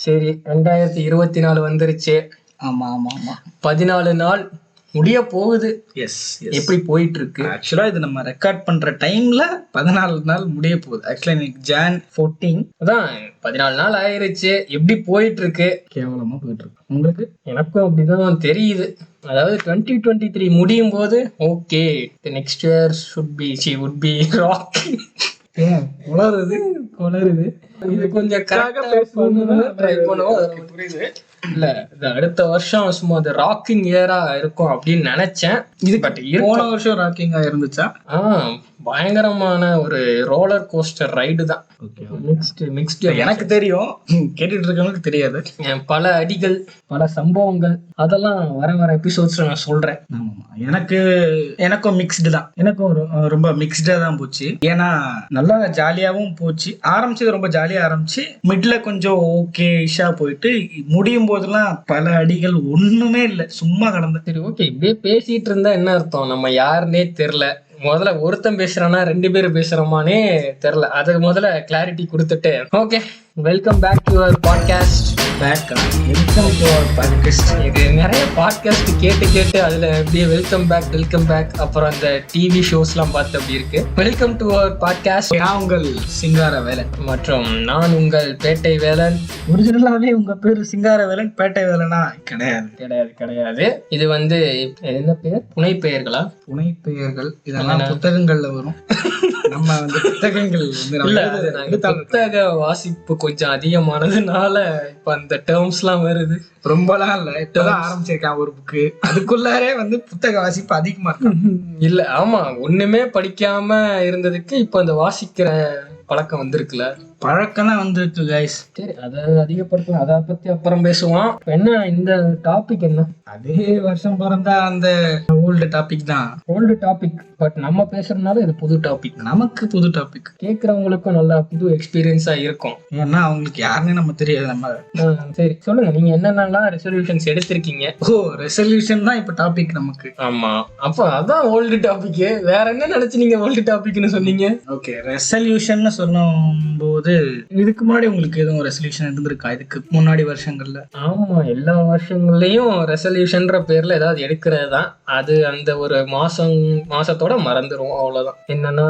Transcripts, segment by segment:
சரி 2024 வந்துருச்சு. ஆமா ஆமா ஆமா 14 நாள் முடிய போகுது. எஸ் எப்படி போயிட்டு இருக்கு? ஆக்சுவலா இது நம்ம ரெக்கார்ட் பண்ற டைம்ல 14 நாள் முடிய போகுது. ஆக்சுவலா இன்னைக்கு Jan 14. அதான் 14 நாள் ஆயிருச்சு. எப்படி போயிட்டு இருக்கு? கேவலமா போயிட்டு இருக்கு. உங்களுக்கு? எனக்கும் அப்படிதான் தெரியுது. அதாவது 2023 முடியும் போது okay next year would be rock. குளறுது. இது கொஞ்சம் கரெக்டா ட்ரை பண்ணுவோம். புரியுது இல்ல, இது அடுத்த வருஷம் சும்மா அது ராக்கிங் இயரா இருக்கும் அப்படின்னு நினைச்சேன். இது பட் போன வருஷம் ராக்கிங்கா இருந்துச்சா? பயங்கரமான ஒரு ரோலர் கோஸ்டர் ரைடு தான். நெக்ஸ்ட் எனக்கு தெரியும், கேட்டுட்டு இருக்கவங்களுக்கு தெரியாது. பல அடிகள், பல சம்பவங்கள், அதெல்லாம் வர எபிசோட்ஸ்ல நான் சொல்றேன். எனக்கும் மிக்ஸ்டு தான். எனக்கும் ரொம்ப மிக்ஸ்டா தான் போச்சு. ஏன்னா நல்லா ஜாலியாவும் போச்சு. ஆரம்பிச்சது ரொம்ப ஜாலியா ஆரம்பிச்சு, மிட்ல கொஞ்சம் ஓகே இஷா போயிட்டு முடியும் போதெல்லாம் பல அடிகள், ஒண்ணுமே இல்லை, சும்மா கடந்த. சரி ஓகே, இப்படியே பேசிட்டு இருந்தா என்ன அர்த்தம்? நம்ம யாருன்னே தெரியல. முதல்ல ஒருத்தன் பேசுறானா 2 பேரும் பேசுறோமானே தெரியல. அதுக்கு முதல்ல கிளாரிட்டி கொடுத்துட்டு okay, welcome back to your podcast. இது நிறைய பாட்காஸ்ட் கேட்டு அதுல அப்படியே வெல்கம் பேக், அப்புறம் அந்த டிவி ஷோஸ்லாம் பார்த்து அப்படி இருக்கு. Welcome to your podcast. நான் உங்கள் சிங்கார வேலன் மற்றும் நான் உங்கள் பேட்டை வேலன். ஒரிஜினலாவே உங்க பேரு சிங்கார வேலன், பேட்டை வேலனா? கிடையாது. இது வந்து என்ன பெயர்? புனை பெயர்களா? புனை பெயர்கள் இதெல்லாம் புத்தகங்கள்ல வரும். நம்ம வந்து புத்தகங்கள் வந்து புத்தக வாசிப்பு கொஞ்சம் அதிகமானதுனால இப்ப அந்த டேர்ம்ஸ் எல்லாம் வருது. ரொம்பலாம் இல்ல, இப்பதான் ஆரம்பிச்சிருக்கான் ஒரு புக்கு, அதுக்குள்ளாரே வந்து புத்தக வாசிப்பு அதிகமா இருக்கு. இல்ல ஆமா, ஒண்ணுமே படிக்காம இருந்ததுக்கு இப்ப அந்த வாசிக்கிற பழக்கம் வந்திருக்குல்ல. பழக்கம் தான் வந்திருக்கு கைஸ். சரி, அதை அதிகப்படுத்தலாம், அதை பத்தி அப்புறம் பேசுவோம். என்ன இந்த டாபிக் என்ன? அதே வருஷம் பிறந்தா அந்த ஓல்டு டாபிக் தான். ஓல்டு டாபிக், பட் நம்ம பேசுறதுனால இது புது டாபிக். நமக்கு புது டாபிக், கேட்கறவங்களுக்கும் நல்லா புது எக்ஸ்பீரியன்ஸா இருக்கும். ஏன்னா அவங்களுக்கு யாருன்னு நம்ம தெரியாது. நம்ம சரி சொல்லுங்க, நீங்க என்னென்னலாம் ரெசல்யூஷன்ஸ் எடுத்திருக்கீங்க? ரெசல்யூஷன் தான் இப்ப டாபிக் நமக்கு. ஆமா, அப்ப அதான் ஓல்டு டாபிக். வேற என்ன நினைச்சு நீங்க ஓல்டு டாபிக்னு சொன்னீங்க? ஓகே, ரெசல்யூஷன் சொல்லும் போது இதுக்கு முன்னாடி உங்களுக்கு எதுவும் ரெசல்யூஷன் இருந்திருக்கா இதுக்கு முன்னாடி வருஷங்கள்ல? ஆமா, எல்லா வருஷங்கள்லயும் ரெசல்யூஷன்ற பேர்ல ஏதாவது எடுக்கிறது தான். அது அந்த ஒரு மாசத்தோட மறந்துடும், அவ்வளவுதான். என்னன்னா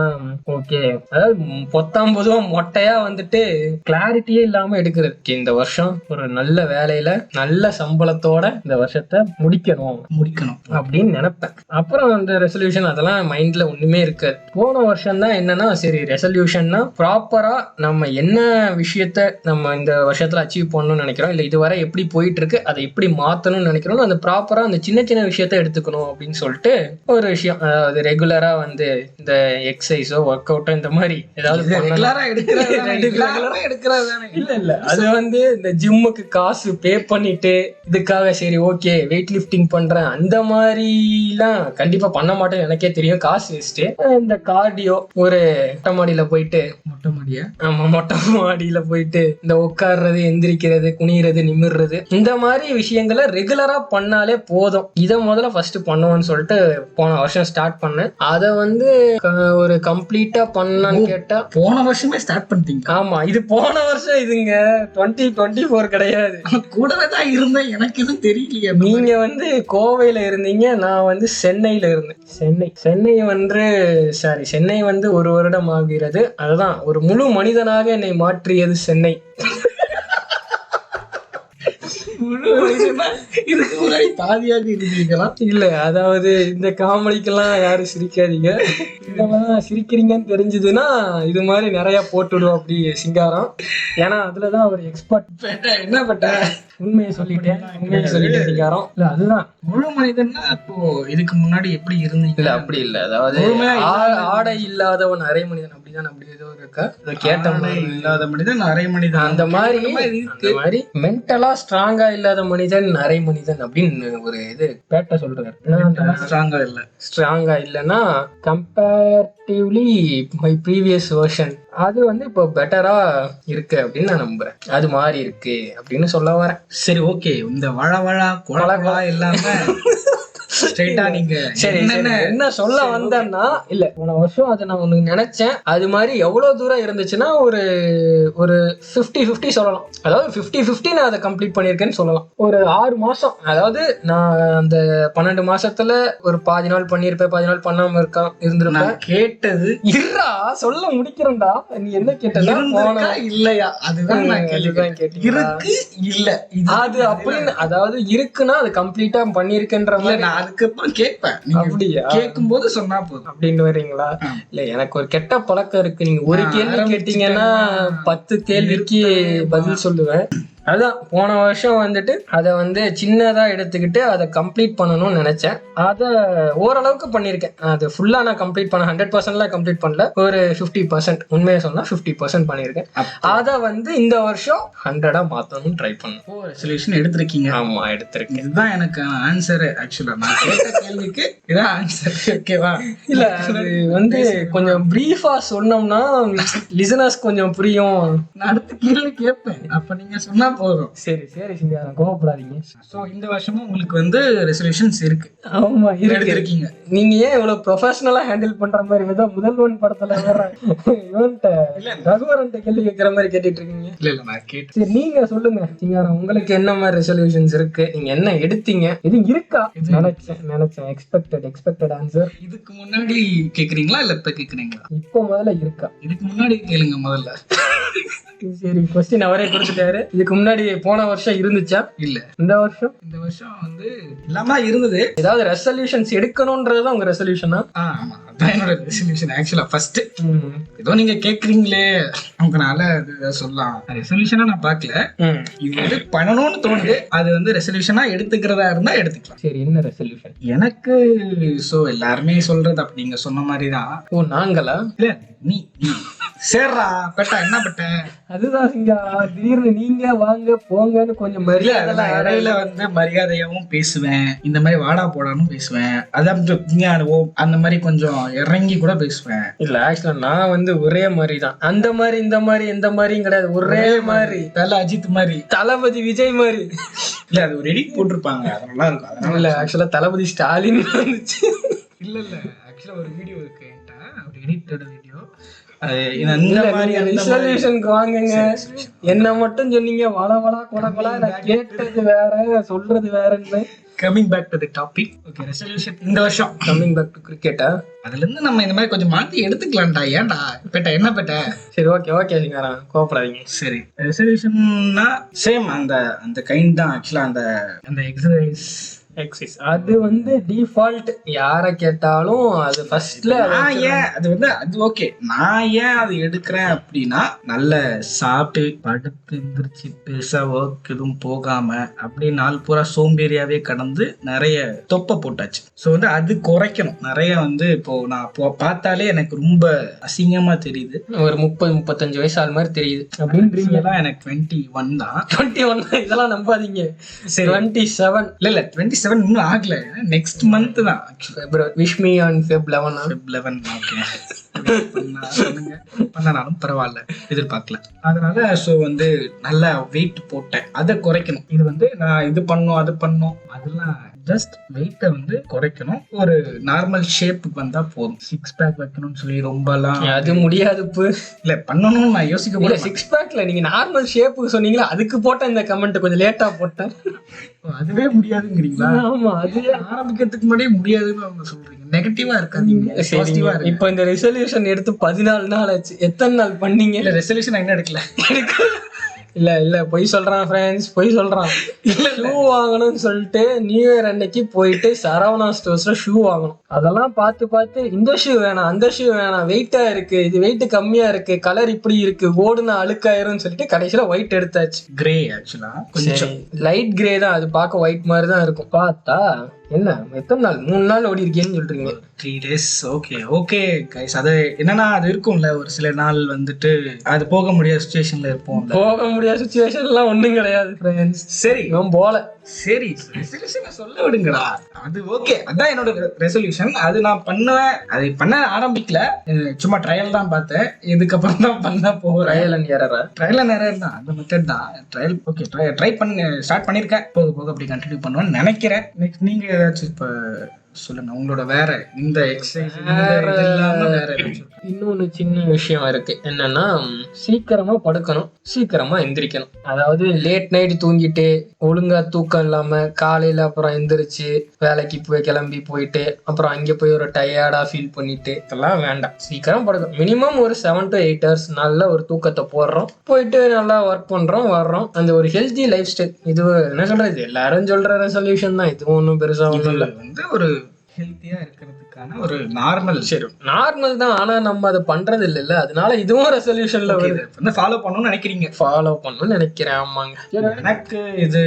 ஓகே, அதாவது பொத்தாம்பதுவா மொட்டையா வந்துட்டு கிளாரிட்டியே இல்லாம எடுக்கிறது. இந்த வருஷம் ஒரு நல்ல வேலையில நல்ல சம்பளத்தோட இந்த வருஷத்தை முடிக்கணும் அப்படின்னு நினைப்பேன். அப்புறம் அந்த ரெசல்யூஷன் அதெல்லாம் மைண்ட்ல ஒண்ணுமே இருக்காது. போன வருஷம் தான் என்னன்னா, சரி ரெசல்யூஷன்னா ப்ராப்பரா நம்ம என்ன விஷயத்த நம்ம இந்த வருஷத்துல அச்சீவ் பண்ணணும்னு நினைக்கிறோம், இல்ல இதுவரை எப்படி போயிட்டு இருக்கு அதை எப்படி மாத்தணும்னு நினைக்கிறோம், அந்த ப்ராப்பரா அந்த சின்ன சின்ன விஷயத்த எடுத்துக்கணும் அப்படின்னு சொல்லிட்டு ஒரு விஷயம். அதாவது ரெகுலரா வந்து இந்த எக்ஸசைஸோ ஒர்க் அவுட்டோ இந்த மாதிரி ஏதாவது இல்ல அது வந்து இந்த ஜிம்முக்கு காசு பே பண்ணிட்டு இதுக்காக சரி ஓகே வெயிட் லிஃப்டிங் பண்றேன் அந்த மாதிரி எல்லாம் கண்டிப்பா பண்ண மாட்டேன்னு எனக்கே தெரியும். காசு வேஸ்ட். இந்த கார்டியோ, ஒரு மொட்டை மாடியில போயிட்டு இந்த உட்கார்றது, எந்திரிக்கிறது, குனிறது, நிமிர்றது, இந்த மாதிரி விஷயங்களை ரெகுலரா பண்ணாலே போதும். இதை முதல்ல ஃபர்ஸ்ட் பண்ணுவோம்னு சொல்லிட்டு போன வருஷம் ஸ்டார்ட் பண்ணேன். அதை வந்து ஒரு கம்ப்ளீட்டா பண்ணலான்னு கேட்டா போன வருஷமே ஸ்டார்ட் பண்ணிட்டீங்க? ஆமா, இது போன வருஷம், இதுங்க 2024 கிடையாது. கூடவே தான் இருந்தேன், எனக்கு எதுவும் தெரியலையே. நீங்க வந்து கோவையில இருந்தீங்க, நான் வந்து சென்னையில இருந்தேன். சென்னை வந்து 1 வருடம் ஆகிறது. அதுதான் ஒரு முழு மனிதனாக என்னை மாற்றியது சென்னை. இதுக்கு முன்னாடி பாதியாக இருந்தீங்களா? இல்ல, அதாவது இந்த காமெடிக்கெல்லாம் யாரும் சிரிக்காதீங்க. இதெல்லாம் சிரிக்கிறீங்கன்னு தெரிஞ்சதுன்னா இது மாதிரி நிறைய போட்டுடுவோம் அப்படி சிங்காரம். ஏன்னா அதுலதான் ஒரு எக்ஸ்பர்ட். என்ன பட்ட உண்மையை சொல்லிட்டேன் சிங்காரம். இல்ல அதுதான் முழு மனிதன்னா. அப்போ இதுக்கு முன்னாடி எப்படி இருந்தீங்க? இல்ல அப்படி இல்ல, அதாவது ஆடை இல்லாதவன் அரை மனிதன் அப்படிதான், அப்படி ஏதோ இருக்கா கேட்ட இல்லாத மனிதன் அரை மனிதன், அந்த மாதிரி மென்டலா ஸ்ட்ராங்கா இல்லாத மனிதன் அரை மனிதன் அப்படின்னு ஒரு இது பேட்ட சொல்றாரு. ஸ்ட்ராங்கா இல்லைன்னா கம்பேரிட்டிவ்லி மை ப்ரீவியஸ் வெர்ஷன் அது வந்து இப்போ பெட்டரா இருக்கு அப்படின்னு நான் நம்புறேன். அது மாறி இருக்கு அப்படின்னு சொல்ல வரேன். சரி ஓகே, இந்த வழ கொலகொலா இல்லாம ஸ்ட்ரைட்டா நீங்க சரி என்ன சொல்ல வந்தேன்னா, இல்ல போன வருஷம் அதை நான் ஒண்ணு நினைச்சேன். அது மாதிரி எவ்வளவு தூரம் இருந்துச்சுன்னா ஒரு ஒரு 50-50 சொல்லலாம். அதாவது 50-50 நான் அதை கம்ப்ளீட் பண்ணிருக்கேன்னு சொல்லலாம். ஒரு 6 மாசம், அதாவது நான் அந்த 12 மாசத்துல ஒரு பாதி நாள் பண்ணிருப்பேன், பாதி நாள் பண்ணாம இருந்திருப்பேன். கேட்டது இருடா சொல்ல முடிக்கிறேன்டா. நீ என்ன கேட்டா இல்லையா, அதுதான் நான் கேள்விதான் கேட்டேன். இருக்கு இல்ல அது அப்படின்னு, அதாவது இருக்குன்னா அது கம்ப்ளீட்டா பண்ணிருக்கேன்ற மாதிரி நான் அதுக்கப்புறம் கேட்பேன். அப்படியா கேட்கும் போது சொன்னா போதும் அப்படின்னு வரீங்களா? இல்ல எனக்கு ஒரு கெட்ட பழக்கம் இருக்கு. நீங்க ஒரு கேள்வி கேட்டீங்கன்னா 10 கேள்விக்கு பதில் சொல்லுவேன். அதுதான் போன வருஷம் வந்துட்டு அதை வந்து சின்னதா எடுத்துக்கிட்டு அதை கம்ப்ளீட் பண்ணணும்னு நினைச்சேன். அதை ஓரளவுக்கு பண்ணியிருக்கேன். அது ஃபுல்லா நான் கம்ப்ளீட் பண்ண 100% கம்ப்ளீட் பண்ணல, ஒரு 50%, உண்மையை சொன்னா 50% பண்ணியிருக்கேன். அதை வந்து இந்த வருஷம் 100 மாத்தணும்னு ட்ரை பண்ணேன். ரெசல்யூஷன் எடுத்திருக்கீங்க? ஆமா எடுத்திருக்கேன். இதுதான் எனக்கு ஆன்சர். ஆக்சுவலா நான் கேட்ட கேள்விக்கு இதான் ஆன்சர். ஓகேவா? இல்ல அது வந்து கொஞ்சம் பிரீஃபா சொன்னோம்னா லிசனர்ஸ் கொஞ்சம் புரியும். நான் அடுத்த கேள்வி கேட்பேன், அப்ப நீங்க சொன்னா போதும். சரி சிங்காரம் கோவப்படாதீங்க. சோ இந்த வருஷமும் உங்களுக்கு வந்து ரெசல்யூஷன்ஸ் இருக்கு? ஆமா இருக்கீங்க. நீங்க ஏன் இவ்வளவு ப்ரொஃபஷனலா ஹேண்டில் பண்ற மாதிரி ஏதோ முதல்வன் படத்துல வேற இவன்ட்ட ரகுவரன்ட்ட கேள்வி கேட்கிற மாதிரி கேட்டுட்டு இருக்கீங்க? இல்ல நான் கேட்டேன். சரி நீங்க சொல்லுங்க சிங்காரம், உங்களுக்கு என்ன மாதிரி ரெசல்யூஷன்ஸ் இருக்கு? நீங்க என்ன எடுத்தீங்க? இது இருக்கா? நினைச்சேன் எக்ஸ்பெக்டட் ஆன்சர். இதுக்கு முன்னாடி கேக்குறீங்களா இல்ல இப்ப கேக்குறீங்களா? இப்போ முதல்ல இருக்கா? இதுக்கு முன்னாடி கேளுங்க முதல்ல. சரி கொஸ்டின் அவரே கொடுத்துட்டாரு. இதுக்கு முன்னாடி போன வருஷம் இருந்துச்சா? இல்ல இந்த வருஷம் வந்து இல்லாம இருந்தது. ஏதாவது ரெசல்யூஷன்ஸ் எடுக்கணும்ன்றதுதான் உங்க ரெசல்யூஷனா? ஆமா அதான் என்னோட ரெசல்யூஷன். ஆக்சுவலா ஃபர்ஸ்ட் ஏதோ நீங்க கேக்குறீங்களே உங்களால சொல்லலாம், ரெசல்யூஷனா நான் பாக்கல. இது வந்து பண்ணணும்னு தோணுது, அது வந்து ரெசல்யூஷனா எடுத்துக்கிறதா இருந்தா எடுத்துக்கலாம். சரி என்ன ரெசல்யூஷன்? எனக்கு சோ எல்லாருமே சொல்றது அப்படி நீங்க சொன்ன மாதிரிதான். ஓ நாங்களா? இல்ல நீ சேர்றா பெட்டா என்ன பெட்ட? அதுதான் சிங்கா, திடீர்னு நீங்க வாங்க போங்கன்னு கொஞ்சம் மரியாதை இடையில வந்து மரியாதையாவும் பேசுவேன், இந்த மாதிரி வாடா போடான்னு பேசுவேன், அதான் அந்த மாதிரி கொஞ்சம் இறங்கி கூட பேசுவேன். இல்ல ஆக்சுவலா நான் வந்து ஒரே மாதிரி தான், அந்த மாதிரி இந்த மாதிரி எந்த மாதிரியும் கிடையாது, ஒரே மாதிரி. தல அஜித் மாதிரி, தளபதி விஜய் மாதிரி. இல்ல அது ஒரு எடிட் போட்டிருப்பாங்க, அது நல்லா இருக்கும். அதனால இல்ல ஆக்சுவலா தளபதி ஸ்டாலின் வந்துச்சு. இல்ல ஆக்சுவலா ஒரு வீடியோ இருக்கு ஒரு எடிட்டட் வீடியோ. என்ன மட்டும் சொன்னீங்க வள கொல, நான் கேட்டது வேற சொல்றது வேறன்னு. Coming back to the topic. Okay resolution இந்த வருஷம் கமிங் பேக் டு கிரிக்கெட்டா? அதுல இருந்து நம்ம இந்த மாதிரி கொஞ்சம் மாத்தி எடுத்துக்கலாம்டா. ஏன்டா பெட்ட என்ன பெட்ட? சரி ஓகே சிங்காரம் கோவப்படாதீங்க. சரி ரெசல்யூஷன்னா சேம் அந்த கைண்ட் தான். ஆக்சுவலா அந்த எக்ஸசைஸ் அது வந்து டிஃபால்ட், யார கேட்டாலும் அது ஃபர்ஸ்ட்ல. அது வந்து அது ஓகே. நான் ஏன் அது எடுக்கிறேன் அப்படின்னா, நல்ல சாப்பிட்டு படுத்து எந்திரிச்சு பெருசா ஒர்க் எதுவும் போகாம அப்படி நாள் பூரா சோம்பேறியாவே கடந்து நிறைய தொப்பை போட்டாச்சு. ஸோ வந்து அது குறைக்கணும். நிறைய வந்து இப்போ நான் பார்த்தாலே எனக்கு ரொம்ப அசிங்கமா தெரியுது. ஒரு 30-35 வயசு ஆள் மாதிரி தெரியுது அப்படின்றீங்களா? எனக்கு 21 தான். 21 இதெல்லாம் நம்பாதீங்க. சரி 27 இல்ல 27 இன்னும் ஆகல. நெக்ஸ்ட் மந்த் தான். Wish me on Feb 11. Okay பண்ணாலும் பரவாயில்ல, எதிர்பார்க்கல. அதனால சோ வந்து நல்லா வெயிட் போட்டேன், அதை குறைக்கணும். இது வந்து நான் இது பண்ணும் அது பண்ணும் அதெல்லாம் ஜஸ்ட் வெயிட்டை வந்து குறைக்கணும். ஒரு நார்மல் ஷேப்புக்கு வந்தா போதும். 6 பேக் வைக்கணும்னு சொல்லி ரொம்பலாம் அது முடியாது. இல்ல பண்ணணும்னு நான் யோசிக்க கூட. 6 பேக்ல நீங்க நார்மல் ஷேப்புக்கு சொன்னீங்களா, அதுக்கு போட்ட இந்த கமெண்ட் கொஞ்சம் லேட்டா போட்டேன். அதுவே முடியாதுங்கிறீங்களா? ஆமா அது ஆரம்பிக்கிறதுக்கு முன்னாடியே முடியாதுன்னு அவங்க சொல்றீங்க. நெகட்டிவா இருக்காதீங்க, பாசிட்டிவா இருக்கு. இப்போ இந்த ரெசல்யூஷன் எடுத்து 14 நாள் ஆச்சு. எத்தனை நாள் பண்ணீங்க? இல்ல ரெசல்யூஷன் என்ன எடுக்கல. இல்ல பொய் சொல்றான் ஃப்ரெண்ட்ஸ், பொய் சொல்றான். ஷூ வாங்கணும்னு சொல்லிட்டு நியூ இயர் அன்னைக்கு போயிட்டு சரவணா ஸ்டோர்ஸ்ல ஷூ வாங்கணும். அதெல்லாம் பார்த்து இந்த ஷூ வேணாம், அந்த ஷூ வேணாம், வெயிட்டா இருக்கு, இது வெயிட் கம்மியா இருக்கு, கலர் இப்படி இருக்கு, ஓடுனா அழுக்காயிரும் சொல்லிட்டு கடைசியில ஒயிட் எடுத்தாச்சு. கிரே ஆக்சுவலா கொஞ்சம் லைட் கிரே தான், அது பார்க்க ஒயிட் மாதிரி தான் இருக்கும். பார்த்தா என்ன எத்தனை நாள் 3 நாள் ஓடி இருக்கேன்னு சொல்றீங்க. 3 days. ஓகே கைஸ், அது என்னன்னா அது இருக்கும்ல ஒரு சில நாள் வந்துட்டு அது போக முடியாத சுச்சுவேஷன்ல இருப்போம். போக முடியாத சுச்சுவேஷன் எல்லாம் ஒண்ணும் கிடையாது ஃப்ரெண்ட்ஸ். சரி இவன் போல சரி ரெசல்யூஷன் சொல்ல விடுங்கடா. அது ஓகே, அதான் என்னோட ரெசல்யூஷன். அது நான் பண்ணுவேன், அது பண்ண ஆரம்பிக்கல, சும்மா ட்ரையல் தான் பார்த்தேன். இதுக்கப்புறம் தான் பண்ண போகிறேன். ட்ரையல் அண்ட் எரர் தான், அந்த மெத்தட் தான். ட்ரையல் ஓகே, ட்ரை பண்ணி ஸ்டார்ட் பண்ணியிருக்கேன். போக போக அப்படி கண்டினியூ பண்ணுவேன்னு நினைக்கிறேன். நெக்ஸ்ட் நீங்க ஏதாச்சும் இப்போ சொல்லுங்க, உங்களோட வேற இந்த எக்ஸசைஸ் வேற இன்னொன்னு சின்ன விஷயம் இருக்கு. என்னன்னா, சீக்கிரமா படுக்கணும், சீக்கிரமா எந்திரிக்கணும். அதாவது லேட் நைட் தூங்கிட்டு ஒழுங்கா தூக்கம் இல்லாம காலையில அப்புறம் எந்திரிச்சு வேலைக்கு போய் கிளம்பி போயிட்டு அப்புறம் அங்க போய் ஒரு டயர்டா ஃபீல் பண்ணிட்டு இதெல்லாம் வேண்டாம். சீக்கிரம் படுக்கணும். மினிமம் ஒரு 7 to 8 hours நல்ல ஒரு தூக்கத்தை போடுறோம், போயிட்டு நல்லா ஒர்க் பண்றோம், வர்றோம். அந்த ஒரு ஹெல்தி லைஃப் ஸ்டைல். இது என்ன சொல்றது, எல்லாரும் சொல்ற ரெசல்யூஷன் தான். இது ஒன்றும் பெருசா ஒன்றும் இல்லை. வந்து ஒரு ஹெல்த்தியா இருக்கிறதுக்கான ஒரு நார்மல் நார்மல் தான். ஆனா நம்ம அதை பண்றது இல்ல, அதனால இதுவும் ரெசல்யூஷன்ல வந்து ஃபாலோ பண்ணணும்னு நினைக்கிறீங்க. ஃபாலோ பண்ணணும்னு நினைக்கிறேன். ஆமாங்க. எனக்கு இது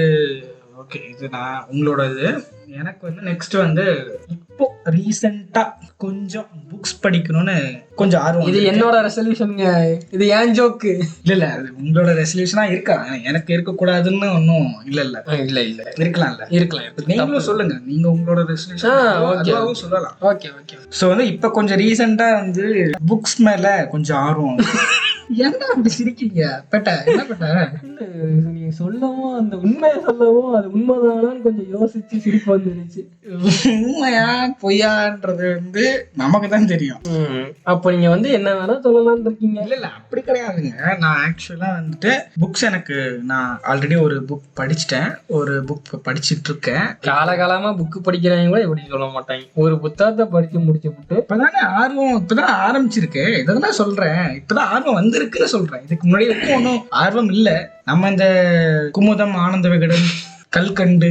ஓகே, இது நான் உங்களோட இது. எனக்கு வந்து நெக்ஸ்ட் வந்து இப்போ ரீசெண்டா கொஞ்சம் புக்ஸ் படிக்கணும்னு கொஞ்சம் ஆர்வம். இது என்னோட ரெசல்யூஷனுங்க, இது ஏன் ஜோக்கு இல்ல அது உங்களோட ரெசல்யூஷனா இருக்கா? எனக்கு இருக்கக்கூடாதுன்னு ஒன்றும் இல்ல இருக்கலாம்ல. நீங்களும் சொல்லுங்க, நீங்க உங்களோட ரெசல்யூஷன் சொல்லலாம். ஓகே. ஸோ வந்து இப்போ கொஞ்சம் ரீசெண்டா வந்து புக்ஸ் மேல கொஞ்சம் ஆர்வம். என்ன அப்படி சிரிக்கீங்க பெட்ட? என்ன பெட்ட நீ சொல்லவும் அந்த உண்மையை சொல்லவும் அது உண்மைதானான்னு கொஞ்சம் யோசிச்சு சிரிப்பு வந்துருச்சு. உண்மையா பொய்யான்றது வந்து நமக்கு தான் தெரியும். அப்ப நீங்க வந்து என்ன வேணா சொல்லலாம்னு இருக்கீங்க. இல்ல அப்படி கிடையாதுங்க. நான் ஆக்சுவலா வந்துட்டு புக்ஸ், எனக்கு நான் ஆல்ரெடி ஒரு புக் படிச்சுட்டேன், ஒரு புக் படிச்சுட்டு இருக்கேன். காலகாலமா புக் படிக்கிறவங்க கூட எப்படி சொல்ல மாட்டாங்க. ஒரு புத்தகத்தை படிச்சு முடிச்சு விட்டு இப்பதானே ஆர்வம், இப்பதான் ஆரம்பிச்சிருக்கு. இதெல்லாம் சொல்றேன், இப்பதான் ஆர்வம் வந்திருக்குன்னு சொல்றேன். இதுக்கு முன்னாடி வரைக்கும் ஒன்றும் ஆர்வம் இல்ல. நம்ம இந்த குமுதம், ஆனந்த விகடன், கல்கண்டு.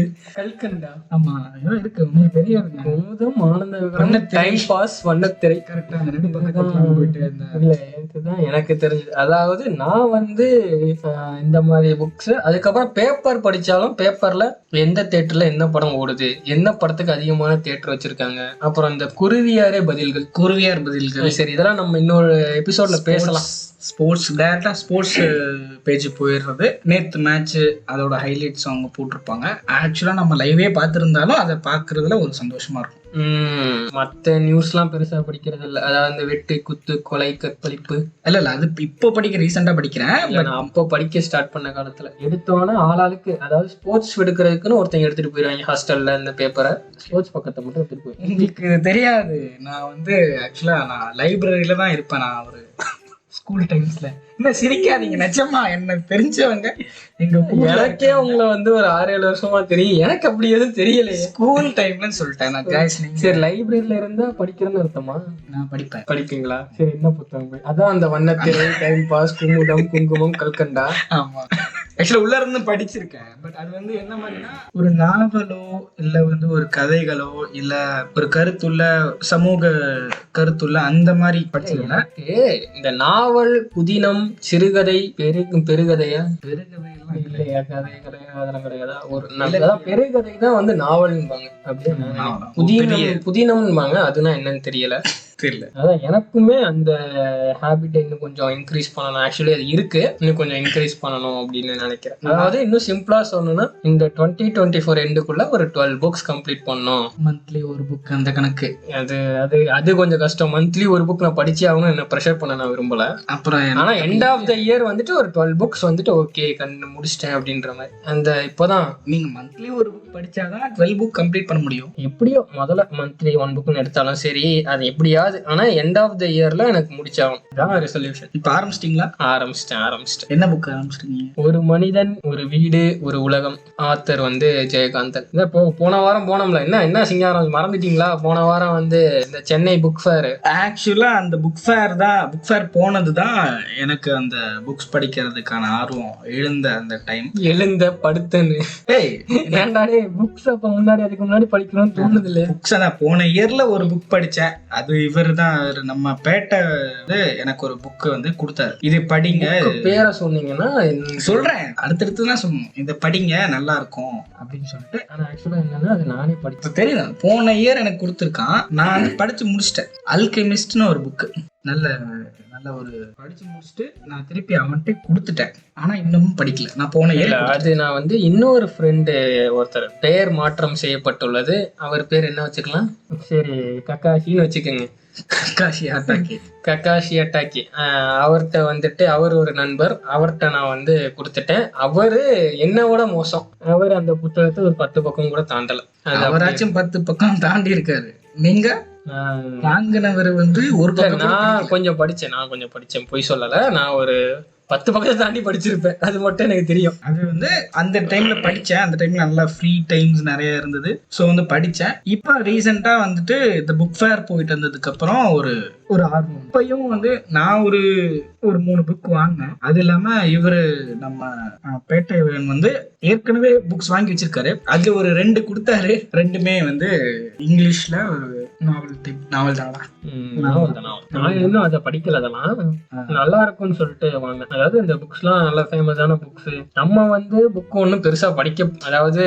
ஆமா, இதெல்லாம் இருக்கு. உங்களுக்கு தெரியாது. Kumudam, Ananda Vikatan, time pass, வண்ணத்திரை. கரெக்டா அந்த 2 பக்கத்துல போயிட்டு இல்ல, இதுதான் எனக்கு தெரிஞ்சது. அதாவது நான் வந்து இந்த மாதிரி புக்ஸ், அதுக்கப்புறம் பேப்பர் படிச்சாலும் பேப்பர்ல எந்த தியேட்டர்ல என்ன படம் ஓடுது, என்ன படத்துக்கு அதிகமான தியேட்டர் வச்சிருக்காங்க, அப்புறம் இந்த குருவியார் பதில்கள். சரி, இதெல்லாம் நம்ம இன்னொரு எபிசோட்ல பேசலாம். ஸ்போர்ட்ஸ் டேரக்டா ஸ்போர்ட்ஸ் பேஜ் போயிடுறது. நேத்து மேட்ச் அதோட ஹைலைட்ஸ் அவங்க போட்டிருப்பாங்க. ஆக்சுவலா நம்ம லைவே பார்த்திருந்தாலும் அதை பாக்குறதுல ஒரு சந்தோஷமா இருக்கும். மத்த நியூஸ் எல்லாம் பெருசா படிக்கிறது இல்ல. அதாவது இந்த வெட்டு, குத்து, கொலை, கற்பழிப்பு இல்ல அது இப்போ ரீசெண்டா படிக்கிறேன். நான் அப்போ படிக்க ஸ்டார்ட் பண்ண காலத்துல எடுத்தோன்னா ஆளாளுக்கு, அதாவது ஸ்போர்ட்ஸ் எடுக்கிறதுக்குன்னு ஒருத்தங்க எடுத்துட்டு போயிடுவாங்க ஹாஸ்டல்ல. இந்த பேப்பரை ஸ்போர்ட்ஸ் பக்கத்தை மட்டும் எடுத்துட்டு போயிருவேன். உங்களுக்கு தெரியாது, நான் வந்து ஆக்சுவலா நான் லைப்ரரியில தான் இருப்பேன். நான் ஒரு ஸ்கூல் டைம்ஸ்ல. என்ன சிரிக்காதீங்க, நிஜமா என்ன தெரிஞ்சவங்க எங்க எனக்கே உங்களை வந்து ஒரு 6-7 வருஷமா தெரியும். எனக்கு அப்படி எதுவும் தெரியலையே. ஸ்கூல் டைம்ல சொல்லிட்டேன் நான். காய்ஸ், சரி, லைப்ரரியில இருந்தா படிக்கிறேன்னு அர்த்தமா? நான் படிப்பீங்களா? சரி, என்ன புத்தகம்? அதான் அந்த வண்ணத்திரை, டைம் பாஸ், குமுதம், குங்குமம், கல்கண்டா. ஆமா, ஆக்சுவலா உள்ள இருந்து படிச்சிருக்கேன். பட் அது வந்து என்ன மாதிரினா, ஒரு நாவலோ இல்ல வந்து ஒரு கதைகளோ இல்ல ஒரு கருத்துள்ள சமூக கருத்துள்ள அந்த மாதிரி படிச்சதுல இந்த நாவல், புதினம், சிறுகதை, பெருகதையா இல்லையா, கதை கிடையாது, அதெல்லாம் கிடையாதா? ஒரு நல்லதா பெருகதை தான் வந்து நாவல்பாங்க. அப்படியே புதினம்பாங்க. அதுனா என்னன்னு தெரியல. அதான் எனக்குமே அந்த ஹேபிட் இன்னும் கொஞ்சம் இன்க்ரீஸ் பண்ணணும். ஆக்சுவலி அது இருக்கு, இன்னும் கொஞ்சம் இன்க்ரீஸ் பண்ணணும் அப்படின்னு நினைக்கிறேன். அதாவது இன்னும் சிம்பிளா சொல்லணும்னா, இந்த 2024 எண்டுக்குள்ள ஒரு 12 புக்ஸ் கம்ப்ளீட் பண்ணணும். மந்த்லி ஒரு புக், அந்த கணக்கு. அது கொஞ்சம் கஷ்டம். மந்த்லி ஒரு புக் நான் படிச்சே ஆகணும், என்ன ப்ரெஷர் பண்ண நான் விரும்பல. அப்புறம் ஆனா எண்ட் ஆஃப் த இயர் வந்துட்டு ஒரு 12 புக்ஸ் வந்துட்டு ஓகே கண்ணு முடிச்சிட்டேன் அப்படின்ற மாதிரி. அந்த இப்பதான் நீங்க மந்த்லி ஒரு புக் படிச்சாதான் 12 புக் கம்ப்ளீட் பண்ண முடியும். எப்படியோ முதல்ல மந்த்லி 1 புக்னு எடுத்தாலும் சரி, அது எப்படியா. ஆனா எண்ட் ஆஃப் த இயர்ல எனக்கு முடிச்சாகும். இதான் ரெசல்யூஷன். இப்ப ஆரம்பிச்சிட்டீங்களா? ஆரம்பிச்சிட்டேன். என்ன புக் ஆரம்பிச்சிட்டீங்க? ஒரு மனிதன், ஒரு வீடு, ஒரு உலகம். ஆத்தர் வந்து ஜெயகாந்தன். போன வாரம் போனோம்ல. என்ன சிங்காரம் மறந்துட்டீங்களா? போன வாரம் வந்து இந்த சென்னை புக் ஃபேர். ஆக்சுவலா அந்த புக் ஃபேர் போனதுதான் எனக்கு அந்த புக்ஸ் படிக்கிறதுக்கான ஆர்வம் எழுந்த அந்த டைம். படுத்தன்னு ஏன்டாடே புக்ஸ் அப்ப முன்னாடி அதுக்கு முன்னாடி படிக்கணும்னு தோணுது இல்ல? புக்ஸ் தான் போன இயர்ல ஒரு புக் படிச்சேன். அது இவர் தான், நம்ம பேட்டை எனக்கு ஒரு புக் வந்து கொடுத்தாரு. இது படிங்க. பேரை சொன்னீங்கன்னா சொல்றேன், அடுத்தடுத்து தான் சொல்லணும். இதை படிங்க, நல்லா இருக்கும் அப்படின்னு சொல்லிட்டு. ஆனா ஆக்சுவலா என்னன்னா அது நானே படிச்சேன். தெரியும், போன இயர் எனக்கு கொடுத்துருக்கான். நான் படிச்சு முடிச்சிட்டேன். அல்கெமிஸ்ட்னு ஒரு புக். நல்ல நல்ல ஒரு படிச்சு முடிச்சுட்டு நான் திருப்பி அவன்கிட்ட கொடுத்துட்டேன். ஆனா இன்னமும் படிக்கல. நான் போன இல்ல அது நான் வந்து இன்னொரு ஃப்ரெண்டு ஒருத்தர் பெயர் மாற்றம் செய்யப்பட்டுள்ளது. அவர் பேர் என்ன வச்சுக்கலாம்? சரி கக்காஷின்னு வச்சுக்கோங்க. கக்காஷி அட்டாக்கி அவர்கிட்ட வந்துட்டு அவர் ஒரு நண்பர், அவர்கிட்ட நான் வந்து கொடுத்துட்டேன். அவரு என்னோட மோசம். அவர் அந்த புத்தகத்தை ஒரு 10 பக்கம் கூட தாண்டல. அவராச்சும் 10 பக்கம் தாண்டி இருக்காரு. நீங்க வாங்கினவர் வந்து ஒரு பக்கம். நான் கொஞ்சம் படிச்சேன், பொய் சொல்லல. நான் ஒரு 10 பக்கத்தை தாண்டி படிச்சிருப்பேன், அது மட்டும் எனக்கு தெரியும். அது வந்து அந்த டைம்ல படிச்சேன். அந்த டைம்ல நல்லா ஃப்ரீ டைம்ஸ் நிறைய இருந்தது. ஸோ வந்து படிச்சேன். இப்போ ரீசெண்டா வந்துட்டு இந்த புக் ஃபேர் போயிட்டு வந்ததுக்கு அப்புறம் ஒரு ஆர்வம். இப்பயும் வந்து நான் ஒரு 3 புக் வாங்கினேன். அது இல்லாம இவரு நம்ம பேட்டை வந்து ஏற்கனவே புக்ஸ் வாங்கி வச்சிருக்காரு. அது ஒரு 2 கொடுத்தாரு. 2மே வந்து இங்கிலீஷ்ல ஒரு நாவல் தானா. நான் இன்னும் அதை படிக்கல. அதெல்லாம் நல்லா இருக்கும்னு சொல்லிட்டு வாங்க. அதாவது இந்த புக்ஸ் எல்லாம் நல்ல ஃபேமஸான புக்ஸ். நம்ம வந்து புக் ஒன்னும் பெருசா படிக்க, அதாவது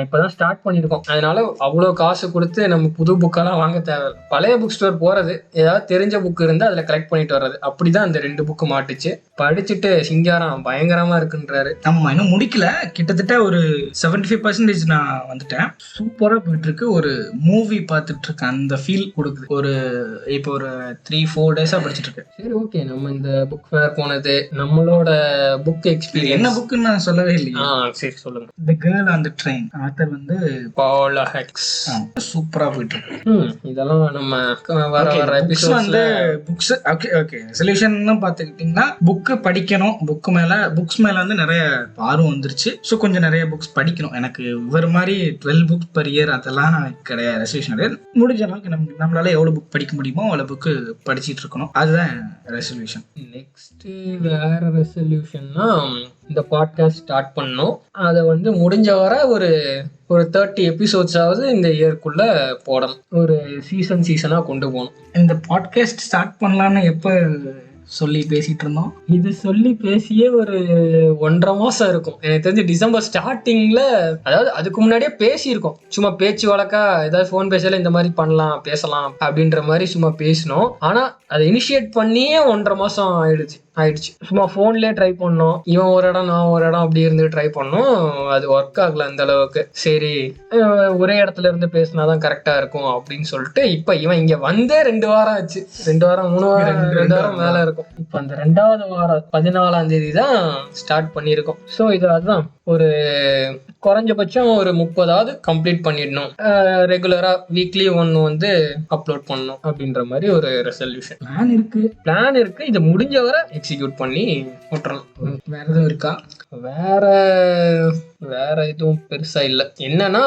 இப்பதான் ஸ்டார்ட் பண்ணிருக்கோம். அதனால அவ்வளவு காசு கொடுத்து நம்ம புது புக்கெல்லாம் வாங்க தேவை. பழைய புக் ஸ்டோர் போறது, ஏதாவது தெரிஞ்ச புக் இருந்தா அதுல கலெக்ட் பண்ணிட்டு வர்றது. அப்படிதான் அந்த 2 புக்கு மாட்டுச்சு. படிச்சுட்டு சிங்காரம் பயங்கரமா இருக்குன்றாரு. நம்ம இன்னும் முடிக்கல. கிட்டத்தட்ட ஒரு 75% நான் வந்துட்டேன். சூப்பரா போயிட்டு இருக்கு. ஒரு மூவி பார்த்துட்டு இருக்கேன், அந்த ஃபீல் கொடுக்குது. இப்போ ஒரு 3-4 டேஸா படிச்சுட்டு இருக்கேன். சரி ஓகே, நம்ம இந்த புக் ஃபேர் போனது, நம்மளோட புக் எக்ஸ்பீரியன்ஸ். என்ன புக்குன்னு நான் சொல்லவே இல்லையா? சரி சொல்லுங்க. The girl on the train. Author வந்து பாலா ஹெக்ஸ். சூப்பரா போயிட்டு இருக்கு. இதெல்லாம் நம்ம வர எபிசோட்ஸ்ல புக்ஸ் ஓகே ரெசல்யூஷன் பார்த்துக்கிட்டீங்கன்னா புக் படிக்கணும். புக்ஸ் மேல வந்து நிறைய ஆர்வம் வந்துருச்சு. ஸோ கொஞ்சம் நிறைய புக்ஸ் படிக்கணும். எனக்கு இவர் மாதிரி 12 புக்ஸ் பர் இயர் அதெல்லாம் கிடையாது. ரெசல்யூஷன் கிடையாது. முடிஞ்ச அளவுக்கு நம்மளால எவ்வளவு புக் படிக்க முடியுமோ அவ்வளவு புக் படிச்சுட்டு இருக்கணும். அதுதான் ரெசல்யூஷன். நெக்ஸ்ட் வேற ரெசல்யூஷன்னா இந்த பாட்காஸ்ட் ஸ்டார்ட் பண்ணோம். அதை வந்து முடிஞ்ச வர ஒரு 30 எபிசோட்ஸாவது இந்த இயர்க்குள்ள போடணும். ஒரு சீசனா கொண்டு போகணும். இந்த பாட்காஸ்ட் ஸ்டார்ட் பண்ணலான்னு எப்ப சொல்லி பேசிட்டு இருந்தோம்? இது சொல்லி பேசியே ஒரு 1.5 மாசம் இருக்கும் எனக்கு தெரிஞ்சு. டிசம்பர் ஸ்டார்டிங்ல, அதாவது அதுக்கு முன்னாடியே பேசியிருக்கோம். சும்மா பேச்சு வழக்கா ஏதாவது ஃபோன் பேசல இந்த மாதிரி பேசலாம் அப்படின்ற மாதிரி சும்மா பேசினோம். ஆனா அதை இனிஷியேட் பண்ணியே 1.5 மாசம் ஆயிடுச்சு. சும்மா போன்லயே ட்ரை பண்ணோம். இவன் ஒரு இடம் நான் ஒரு இடம் அப்படி இருந்து ட்ரை பண்ணோம். அது ஒர்க் ஆகல அந்த அளவுக்கு. சரி ஒரே இடத்துல இருந்து பேசினாதான் கரெக்டா இருக்கும் அப்படின்னு சொல்லிட்டு இப்ப இவன் இங்க வந்தே 2 வாரம் ஆச்சு. 2 வாரம் 3 வாரம் 2 வாரம் மேல இருக்கும். இப்ப அந்த 2வது வாரம் 14ஆம் தேதி தான் ஸ்டார்ட் பண்ணிருக்கோம். ஸோ இது அதுதான் ஒரு குறைஞ்சபட்சம் ஒரு 30ஆவது கம்ப்ளீட் பண்ணிடணும். ரெகுலரா வீக்லி 1 வந்து அப்லோட் பண்ணணும் அப்படின்ற மாதிரி ஒரு ரெசல்யூஷன் பிளான் இருக்கு. இது முடிஞ்ச வரை எக்ஸிக்யூட் பண்ணி விட்டுறணும். வேற எதுவும் இருக்கா? வேற எதுவும் பெருசா இல்ல. என்னன்னா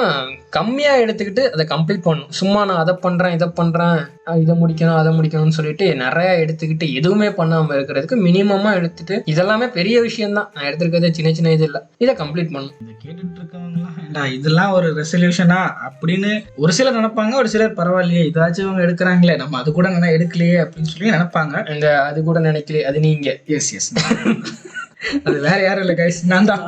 கம்மியா எடுத்துக்கிட்டு அதை கம்ப்ளீட் பண்ணணும். சும்மா நான் அதை பண்றேன் இதை பண்றேன் இதை முடிக்கணும் அதை முடிக்கணும்னு சொல்லிட்டு நிறைய எடுத்துக்கிட்டு எதுவுமே பண்ணாம இருக்கிறதுக்கு மினிமமா எடுத்துட்டு, இதெல்லாமே பெரிய விஷயம் தான். நான் எடுத்துருக்கிறதே சின்ன இது இல்ல. இதை கம்ப்ளீட் பண்ணணும். இதை கேட்டுட்டு இருக்கவங்கலாம் இதெல்லாம் ஒரு ரெசல்யூஷனா அப்படின்னு ஒரு சிலர் நினைப்பாங்க. ஒரு சிலர் பரவாயில்லையே இதாச்சும் அவங்க எடுக்கிறாங்களே, நம்ம அது கூட எடுக்கலையே அப்படின்னு சொல்லி நினைப்பாங்க. அது கூட நினைக்கலையே, அது நீங்க. எஸ் அது வேற யாரும் இல்லை கைஸ், நான் தான்.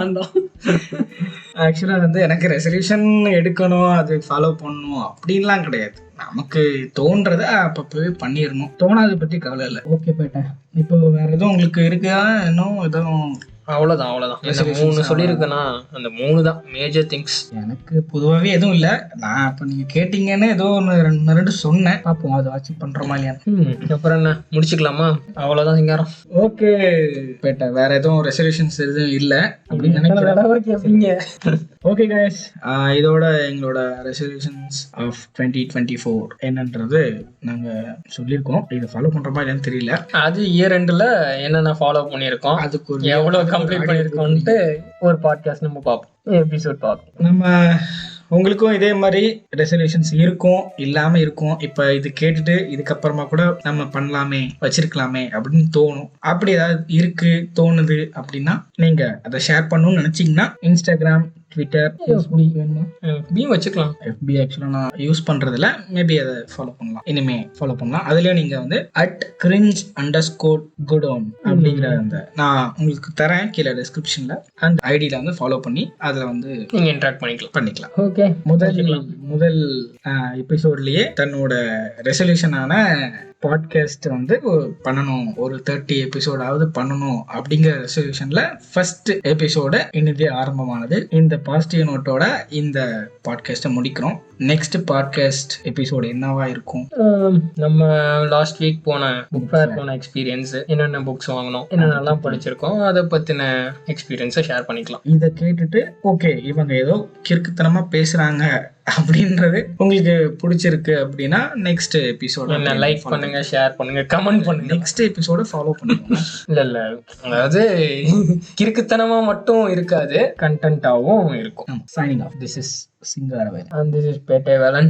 ஆக்சுவலா வந்து எனக்கு ரெசல்யூஷன் எடுக்கணும், அது ஃபாலோ பண்ணணும் அப்படின்லாம் கிடையாது. நமக்கு தோன்றத அப்பப்பவே பண்ணிடணும். தோணாத பத்தி கவலை இல்லை. ஓகே போயிட்டேன். இப்போ வேற எதுவும் உங்களுக்கு இருக்கா? இன்னும் எதுவும்? அவ்வளவுதான் 3 சொல்லியிருக்கேன்னா அந்த 3 தான் மேஜர் திங்ஸ். எனக்கு பொதுவாகவே எதுவும் இல்லை. நான் இப்போ நீங்க கேட்டீங்கன்னு ஏதோ 2 சொன்னேன். பார்ப்போம் அது அச்சீவ் பண்றோமா இல்லையா. அப்புறம் என்ன முடிச்சுக்கலாமா? அவ்வளவுதான் சிங்காரம். ஓகே பேட்டா, வேற எதுவும் ரெசல்யூஷன்ஸ் எதுவும் இல்லை அப்படின்னு நினைக்கிறேன். ஓகே கைஸ், இதோட எங்களோட ரெசல்யூஷன்ஸ் ஆஃப் 2024 என்னன்றது நாங்க சொல்லியிருக்கோம். இதை ஃபாலோ பண்றோமா இல்லைன்னு தெரியல. அது இயர் எண்ட்ல என்னென்ன ஃபாலோ பண்ணியிருக்கோம், அதுக்கு எவ்வளவு கம்ப்ளீட் பண்ணியிருக்கோம்ட்டு ஒரு பாட்காஸ்ட் நம்ம பார்ப்போம், எபிசோட் பார்ப்போம். நம்ம உங்களுக்கும் இதே மாதிரி ரெசல்யூஷன்ஸ் இருக்கும் இல்லாம இருக்கும். இப்ப இது கேட்டுட்டு இதுக்கப்புறமா கூட நம்ம பண்ணலாமே வச்சிருக்கலாமே அப்படின்னு தோணும். அப்படி ஏதாவது இருக்கு தோணுது அப்படின்னா நீங்க அதை ஷேர் பண்ணணும்னு நினைச்சீங்கன்னா இன்ஸ்டாகிராம், ட்விட்டர், FB வச்சுக்கலாம். FB ஆக்சுவலா நான் யூஸ் பண்றதுல மேபி அதை ஃபாலோ பண்ணலாம். இனிமே ஃபாலோ பண்ணலாம். அதுலயும் நீங்க வந்து @cringe_goodon அப்படிங்கிற அந்த நான் உங்களுக்கு தரேன் கீழே டிஸ்கிரிப்ஷன்ல. அந்த ஐடியில வந்து ஃபாலோ பண்ணி அதுல வந்து நீங்க இன்டராக்ட் பண்ணிக்கலாம். ஓகே, முதல் எபிசோட்லயே தன்னோட ரெசல்யூஷனான பாட்காஸ்ட் வந்து பண்ணணும், ஒரு 30 எபிசோடாவது பண்ணணும் அப்படிங்கிற ரெசல்யூஷன்ல ஃபர்ஸ்ட் எபிசோட இன்னைக்கு ஆரம்பமானது. இந்த பாசிட்டிவ் நோட்டோட இந்த பாட்காஸ்ட்டை முடிக்கிறோம். நெக்ஸ்ட் பாட்காஸ்ட் எபிசோடு என்னவா இருக்கும்? நம்ம லாஸ்ட் வீக் போன புக் ஃபேர் போன எக்ஸ்பீரியன்ஸ், என்னென்ன புக்ஸ் வாங்கணும், என்னென்னலாம் படிச்சிருக்கோம், அதை பத்தின எக்ஸ்பீரியன்ஸை ஷேர் பண்ணிக்கலாம். இதை கேட்டுட்டு ஓகே இவங்க ஏதோ கிறுக்குத்தனமா பேசுறாங்க அப்படின்றது உங்களுக்கு பிடிச்சிருக்கு அப்படின்னா நெக்ஸ்ட் எபிசோட என்ன லைக் பண்ணுங்க, ஷேர் பண்ணுங்க, கமெண்ட் பண்ணுங்க. நெக்ஸ்ட் எபிசோட ஃபாலோ பண்ணுங்க. இல்ல அதாவது கிறுக்குத்தனமா மட்டும் இருக்காது, கண்டென்ட்டாவும் இருக்கும். Signing off. This is Singaravelan and this is Pettai Velan.